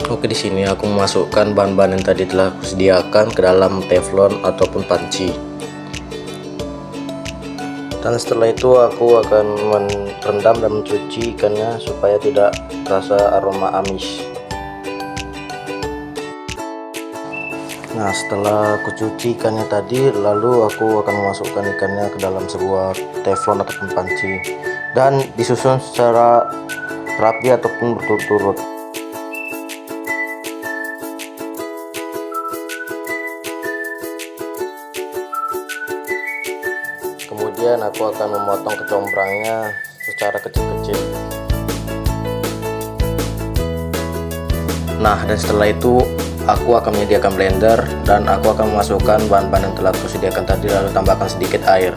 Oke, di sini aku memasukkan bahan-bahan yang tadi telah aku sediakan ke dalam teflon ataupun panci. Dan setelah itu aku akan merendam dan mencuci ikannya supaya tidak terasa aroma amis. Nah, setelah aku cuci ikannya tadi, lalu aku akan memasukkan ikannya ke dalam sebuah teflon ataupun panci dan disusun secara rapi ataupun berturut-turut. Kemudian aku akan memotong kecombrangnya secara kecil-kecil. Nah, dan setelah itu aku akan menyediakan blender dan aku akan memasukkan bahan-bahan yang telah aku sediakan tadi, lalu tambahkan sedikit air.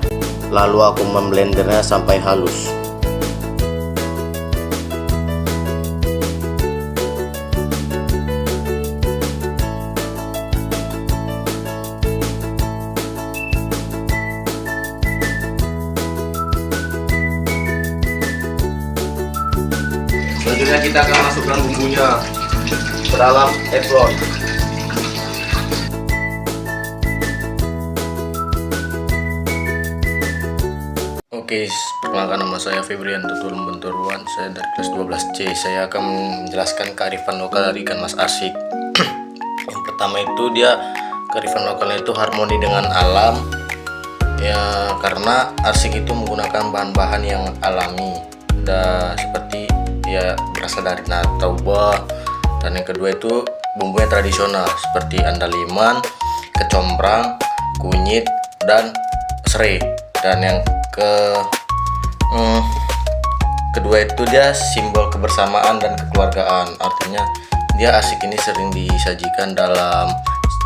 Lalu aku memblendernya sampai halus. Selanjutnya kita akan masukkan bumbunya ke dalam teflon. Oke, perkenalkan, nama saya Febrian Tutulung Benturuan. Saya dari kelas 12C. Saya akan menjelaskan kearifan lokal dari ikan mas arsik. Yang pertama itu dia kearifan lokalnya itu harmoni dengan alam. Ya, karena arsik itu menggunakan bahan-bahan yang alami, seperti ya berasal dari natauba. Dan yang kedua itu bumbunya tradisional seperti andaliman, kecombrang, kunyit, dan serai. Dan yang kedua itu dia simbol kebersamaan dan kekeluargaan. Artinya dia arsik ini sering disajikan dalam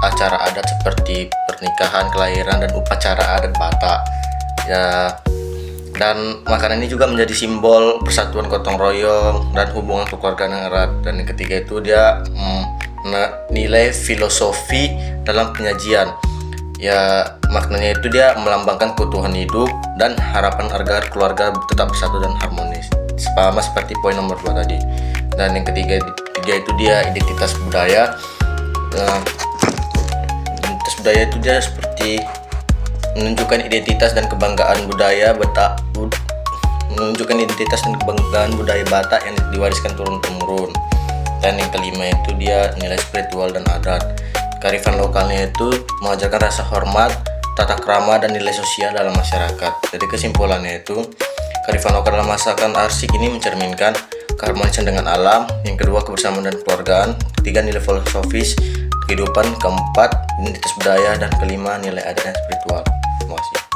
acara adat seperti pernikahan, kelahiran, dan upacara adat Batak ya. Dan makanan ini juga menjadi simbol persatuan gotong royong dan hubungan kekeluargaan yang erat. Dan yang ketiga itu dia nilai filosofi dalam penyajian. Ya, maknanya itu dia melambangkan keutuhan hidup dan harapan agar keluarga tetap bersatu dan harmonis. Sama seperti poin nomor 2 tadi. Dan yang ketiga itu dia identitas budaya. Identitas budaya itu dia seperti menunjukkan identitas dan kebanggaan budaya Batak yang diwariskan turun-temurun. Dan yang kelima itu dia nilai spiritual dan adat. Kearifan lokalnya itu mengajarkan rasa hormat, tata krama, dan nilai sosial dalam masyarakat. Jadi kesimpulannya itu kearifan lokal dalam masakan arsik ini mencerminkan keharmonisan dengan alam. Yang kedua kebersamaan dan kekeluargaan. Ketiga nilai filosofis kehidupan. Keempat identitas budaya, dan kelima nilai adat dan spiritual. Terima kasih.